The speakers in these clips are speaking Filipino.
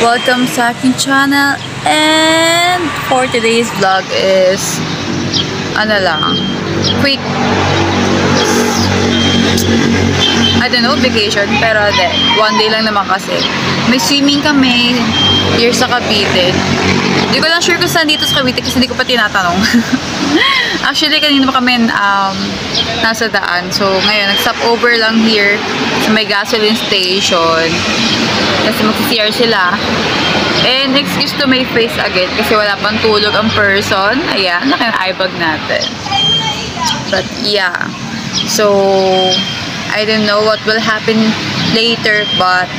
Welcome sa aking channel, and for today's vlog is quick, I don't know, vacation, pero one day lang naman kasi. May swimming kami here sa Cavite. Hindi ko lang sure kung saan dito sa Cavite kasi hindi ko pa tinatanong. Actually, kanina pa kami nasa daan. So, ngayon, nag-stop over lang here sa may gasoline station. Kasi mag-CR sila. And excuse to my face agad kasi wala pang tulog ang person. Ayan, naka-eyebag natin. But yeah. So, I don't know what will happen later, but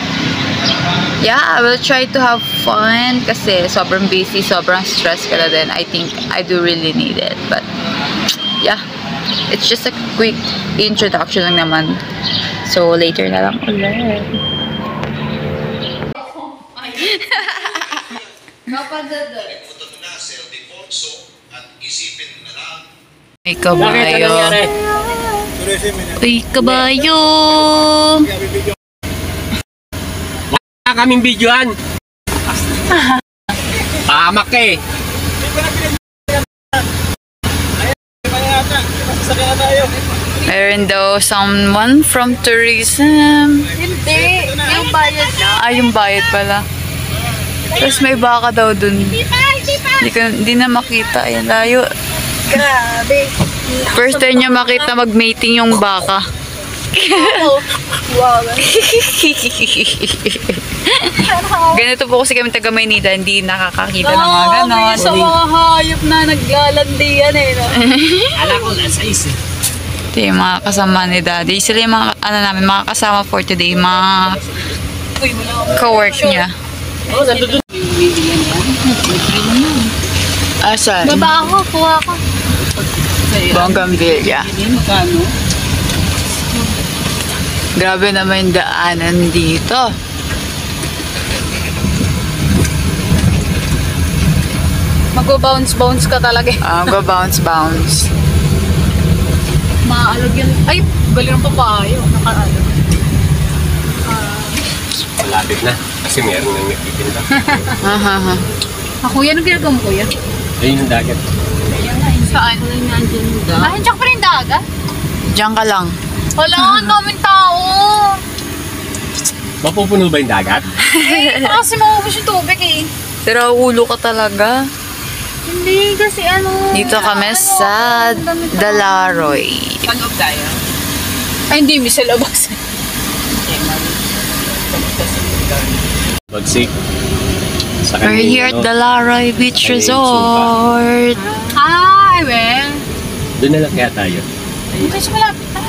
yeah, I will try to have fun kasi sobrang busy, sobrang stress ka na din. I think I do really need it. But yeah, it's just a quick introduction lang naman. So, later na lang ulit. May kabayo. Uy, kabayo! Wala kaming videoan. Pahamak eh. Meron daw someone from tourism. Hindi. Yung bayad na. Yung bayad pala. Tapos may baka daw dun. Hindi na makita. Ayan, layo. Grabe. First time niya makita mag-mating yung baka. Wow. Ganito po kasi kami taga Maynila, hindi nakakakita ng mga ganon. Sa mga hayop na naglalandian eh. No? Ala ko, nasa is eh. Ito yung mga kasama ni Daddy. Sila yung mga, mga kasama for today, mga co-work niya. Oh, nandun dun. Asan? Baba ako, kuha ko. Bougainvillea. Grabe naman yung daanan dito. Mag-bounce-bounce ka talaga. Go-bounce-bounce. Maalog yan. Ay, galing ng papayo. Nakaalog. Malapit na. Kasi meron nang nagtitinda. Kuya, anong ginagawa mo, kuya? Ayun yung dagat. Saan? Nandiyan pa rin dagat? Diyan ka lang. Wala, ang daming tao. Mapupuno ba yung dagat? Kasi maubos yung tubig eh. Pero ulo ka talaga. Hindi, kasi Dito kami sa Dalaroy. Pag-up tayo? Ay, hindi, may sa labas. Magsik. We're here at Dalaroy Beach Resort. Ay, well. Doon na lang kaya tayo. Kasi malapit na.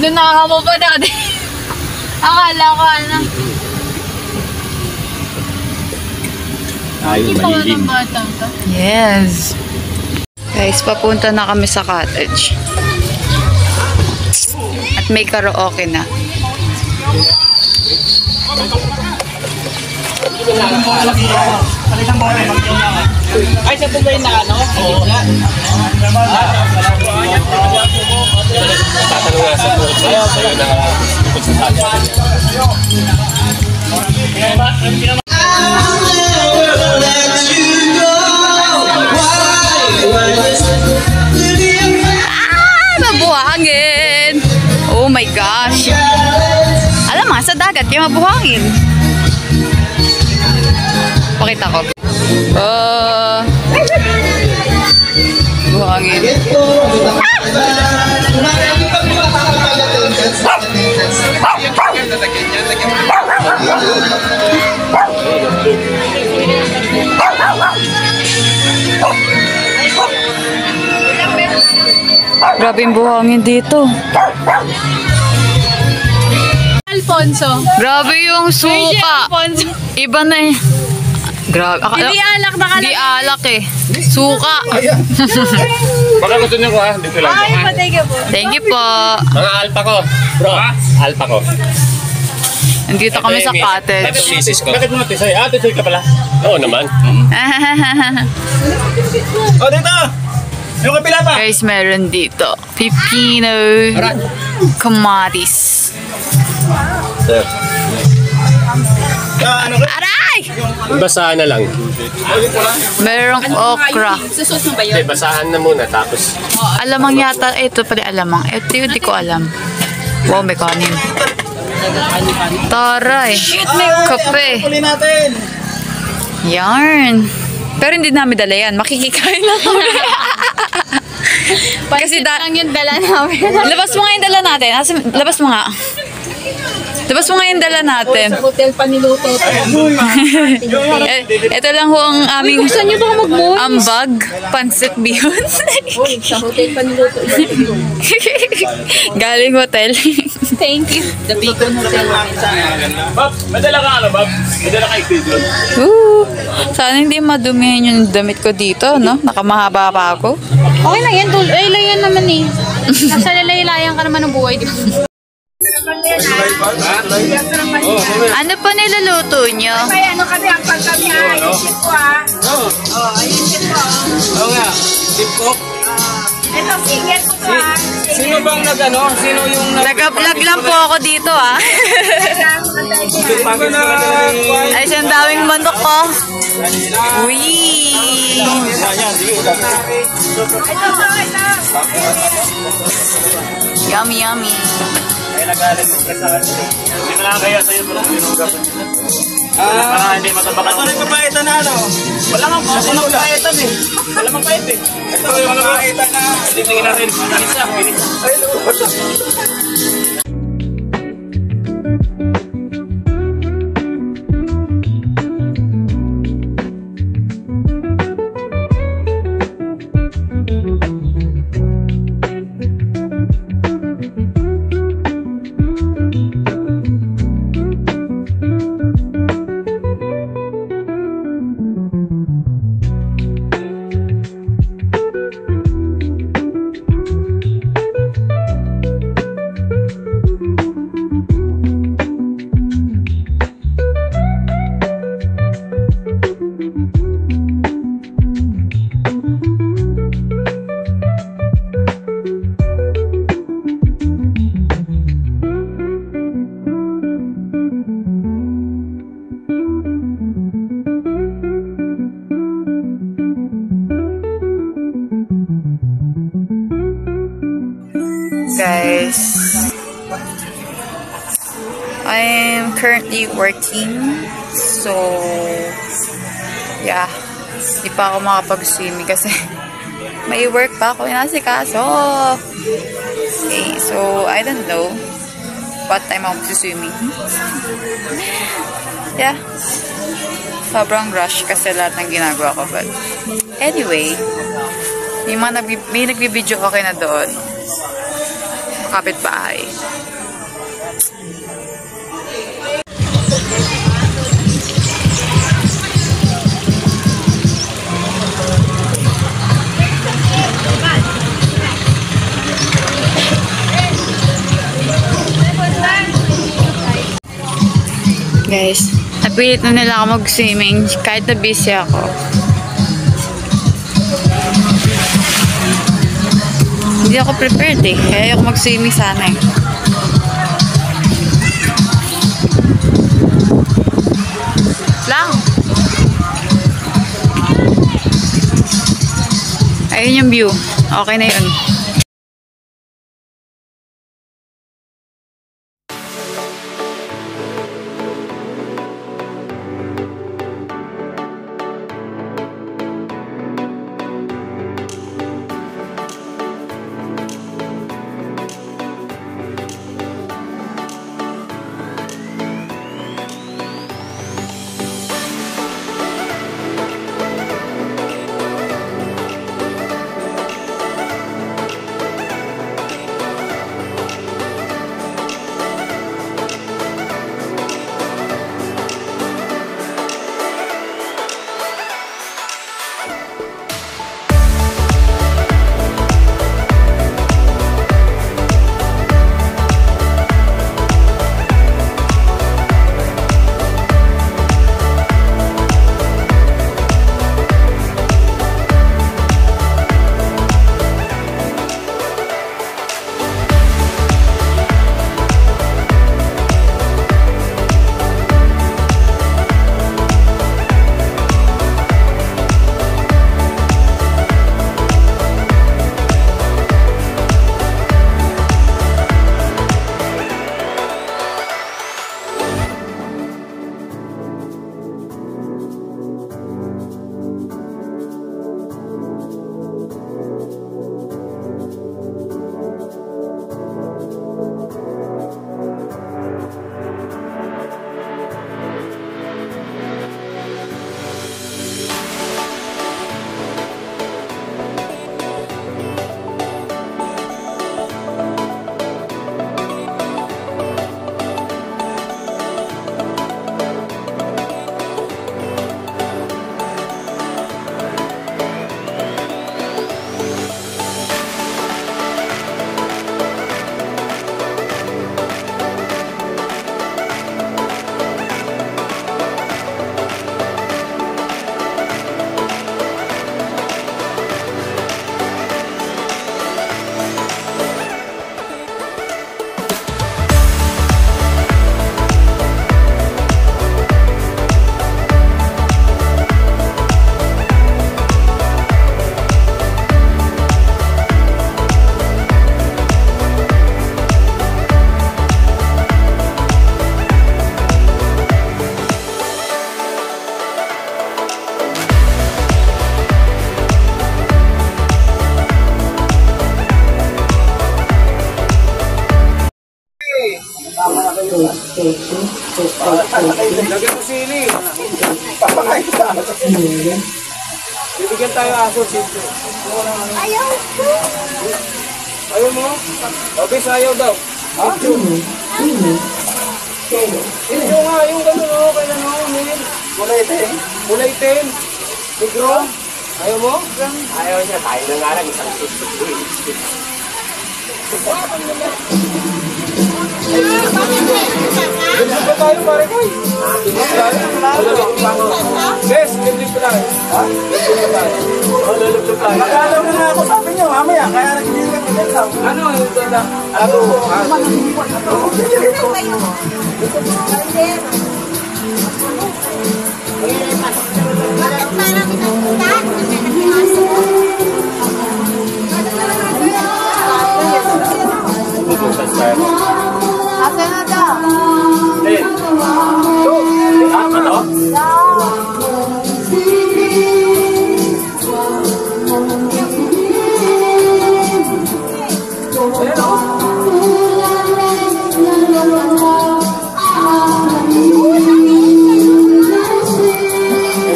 Inunahan mo ba natin? Akala ko Tayo malilim. Yes. Guys, papunta na kami sa cottage. At may karaoke na. Ay, sa po ba yung na ano? Oo. Tatanong nga sa buhay sa'yo. Sa'yo na ikot sa sasya. Mabuhangin! Oh my gosh! Alam mo, sa dagat yung mabuhangin. Pakita ko. Buhangin. Grabe yung buhangin dito. Alfonso. Grabe yung suka. Iba na eh. Grabe. Hindi alak na Hindi alak eh. Suka. Baka gusto niyo ko ha. Dito lang. Ay, patay ka po. Thank you po. Mga alpa ko. Bro, alpa ko. Nandito kami sa cottage. Misis ko. Bakit mo tisay? Tisay ka pala. Oo naman. Oh, dito! Yung kapila pa! Guys, meron dito. Pipino. Kamatis. Sir. Ano? Ay! Basahan na lang. Merong okra. Sa sauce mo ba Hindi, yun? basahan na muna tapos. Alamang yata. Ito pala alamang. Ito yung di ko alam. Wow, may kanin. Taray. Kape. Huli natin. Yarn. Pero hindi namin dala yan. Makikikain lang kami. Kasi Lang yung dala namin. labas mo nga yung dala natin. Labas mo nga. Labas mo nga yung dala natin. Sa hotel pa niluto. Ito lang ho ang aming Gusto niyo ba mag-moon? ambag. Pansit bihon. Sa hotel pa niluto. Galing hotel. Thank you. The Beacon Hotel. Bob, madala ka ano, Bob? Madala ka equation. Woo! Sana hindi madumihan yung damit ko dito, no? Nakamahaba pa ako. Okay lang yan. Laylayan naman eh. Nasa lalaylayan ka naman ng buhay, di ba? Ano pa niluluto nyo? Ano kami ang pagkami ayusin ko ah. Ayusin ko. Oo nga. Tip ko. Ito singit ko ah. Sino bang nag-ano? Sino yung Nag-vlog lang po ako dito, ah. Ay, siyang daming manok ko. Uy! Yummy, yummy. Hindi na lang kaya sa'yo bro. Para hindi matabakan. Ito rin papaitan na ano? Wala nga po. Wala mang paetan eh. Wala mang paet eh. Ito yung papaitan na. Tingnan natin. Isa. Guys, I'm currently working, so yeah, di pa ako makapag-swimming kasi may work pa ako inasikaso. Okay, so I don't know what time ako swimming. Yeah, sobrang rush kasi lahat ng ginagawa ko, but anyway, may nagbibideo okay na doon. Kapitbahay. Guys, napilit na nila ako mag-swimming kahit na busy ako. Hindi ako prepared eh. Kaya ako mag-swimming sana eh. Lang! Ayun yung view. Okay na yun. sili. Papakain sa aso. Bibigyan tayo aso, sili. Ayaw. Ayaw mo? Obis, ayaw daw. Ha? Ito nga, yung gano'n o, kailan o, Min? Kulay itim. Kulay itim. Negro. Ayaw mo? Ayaw niya, tayo na nga lang, isang sip. Liblip pa tayo, pare ko. Liblip tayo. Yes, liblip pa tayo. Ha? Liblip pa tayo. Liblip tayo. Magkalaw na ako sabi niyo, mamaya, kaya nag-iigat ko lang. Ano? Ano? Asa na daw?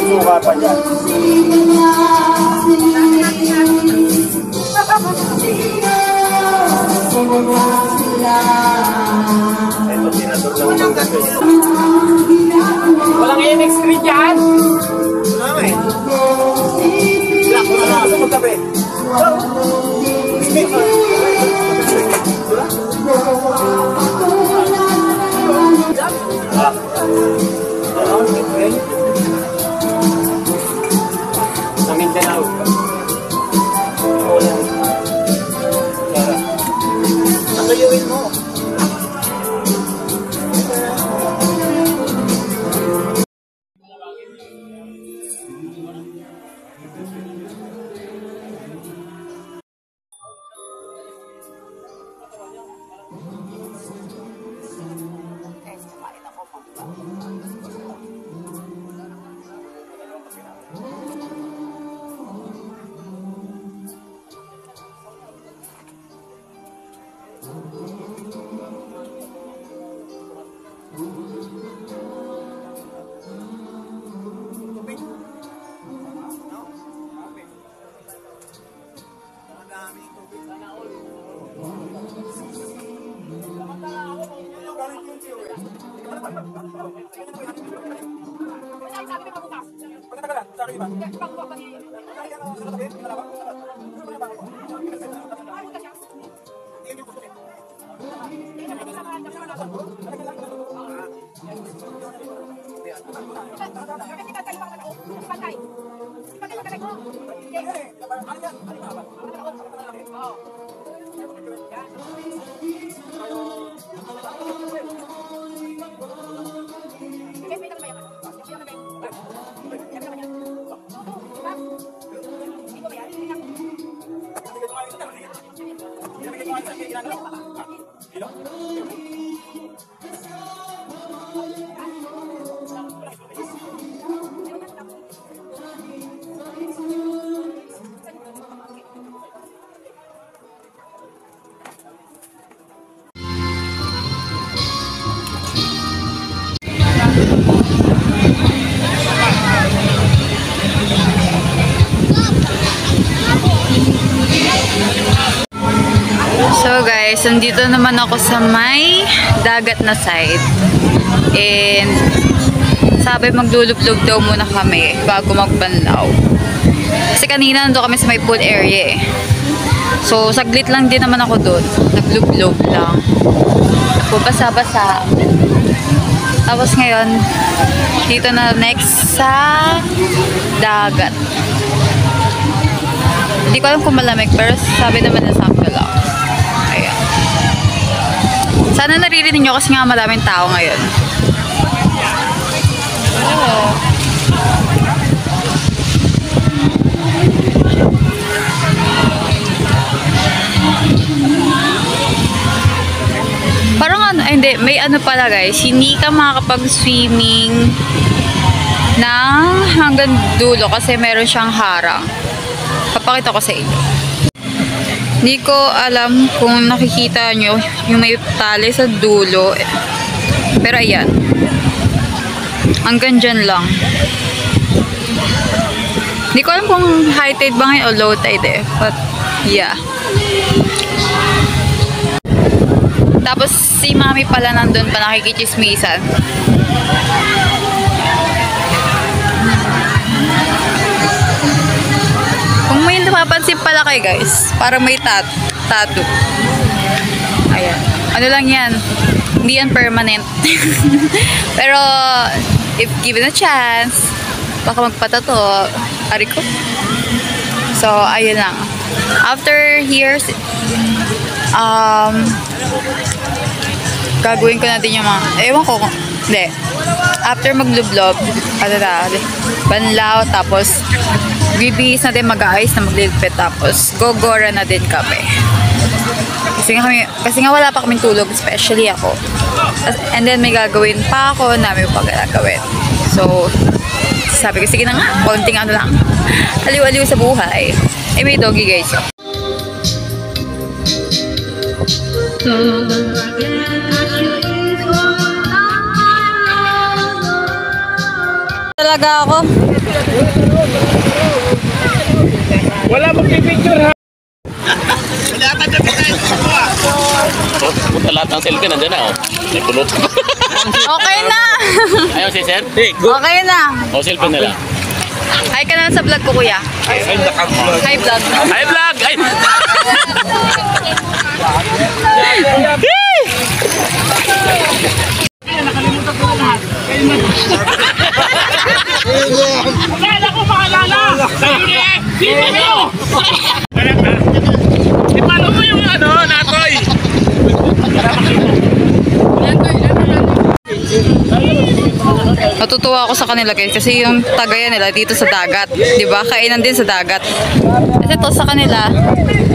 Suka pa dyan. Ito, tinatulong lang ng walang MX screen dyan? Wala nga eh. Black mo na sa magkape. Sa Mindanao. Nakayuin mo. So guys, nandito naman ako sa may dagat na side. And sabi maglulublog daw muna kami bago magbanlaw. Kasi kanina nandun kami sa may pool area eh. So saglit lang din naman ako doon. Naglublog lang. Ako basa-basa. Tapos ngayon, dito na next sa dagat. Hindi ko alam kung malamig, pero sabi naman na sample lang. Ayan. Sana naririnig nyo kasi nga maraming tao ngayon. Oh. Parang ano, hindi, may ano pala guys, hindi ka makakapag-swimming ng hanggang dulo kasi meron siyang harang. Papakita ko sa inyo. Hindi ko alam kung nakikita nyo yung may tali sa dulo. Pero ayan. Hanggang dyan lang. Hindi ko alam kung high tide ba ngayon o low tide eh. But, yeah. Tapos, si mami pala nandun pa nakikichismisan. Kung may napapansin pala kayo guys, parang may tattoo. Ayan. Ano lang yan? Hindi yan permanent. Pero, if given a chance, baka magpatato. Ari ko. So, ayun lang. After here, gagawin ko natin yung mga, ewan ko, hindi. After maglublob, banlaw, tapos, bibihis na din mag-aayos na maglilipit, tapos, gogora na din kami. Kasi nga wala pa kaming tulog, especially ako. And then may gagawin pa ako, namin pa gagawin. So, sabi ko, sige na nga, konting ano lang. Aliw-aliw sa buhay. Eh, may doggy guys. Talaga ako. Wala magpipicture ha. Punta lahat ng selfie nandyan na, oh. May pulot. Okay na! Ayaw si Sir? Okay na! O, selfie nila. Hi ka na sa vlog ko, kuya. Ay, naka-vlog. Hi, vlog. Hi, vlog! Ay! Wala ko makalala! Sino mo? Ipalo mo yung ano, natoy! Natutuwa ako sa kanila guys kasi yung tagayan nila dito sa dagat, 'di ba? Kainan din sa dagat. Kasi to sa kanila,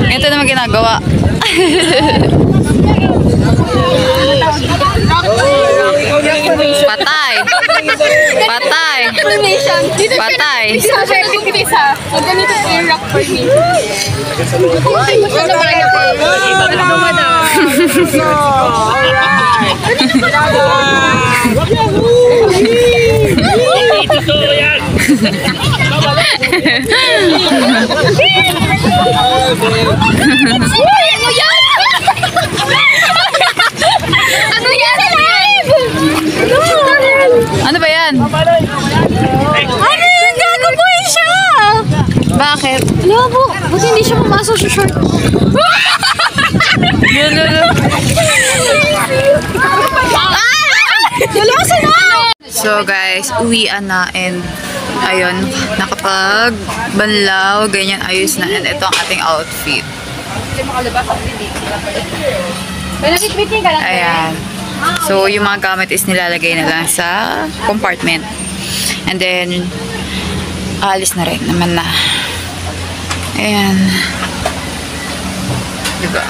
ito naman ginagawa. Patay. Patay. Patay. Ganito po yung rock for me. Ano ba yan? Ano yan? Gagabuhin siya! Bakit? Labo, buti hindi siya pumasok sa short. So guys, uwian na and ayun, nakapag-banlaw, ganyan, ayos na. And ito ang ating outfit. Ayan. So, yung mga gamit is nilalagay na lang sa compartment. And then, alis na rin naman na. Ayan. Diba?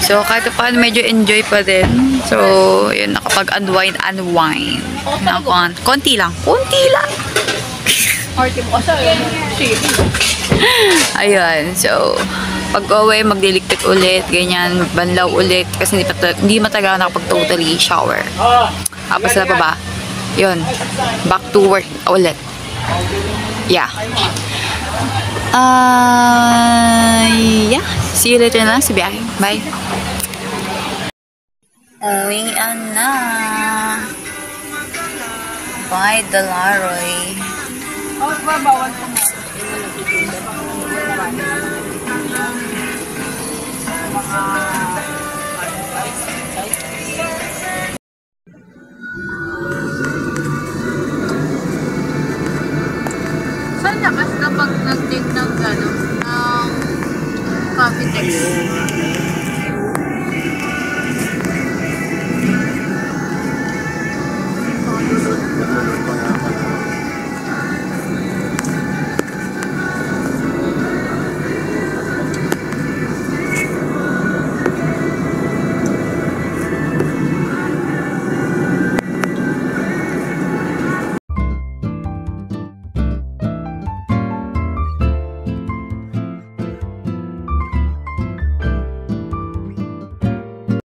So, kahit paano medyo enjoy pa din. So, yun, nakapag-unwind. Konti lang. Konti lang. Ayun. So, pag-uwi, magliligpit ulit. Ganyan, banlaw ulit. Kasi hindi matagal nakapag-totally shower. Tapos na pa ba? Yun. Back to work ulit. Yeah. Yeah. See you later na sa biyahe. Bye. Uwian na. Bye, Dalaroy. Saan na? Basta pag nag-take ng coffee text.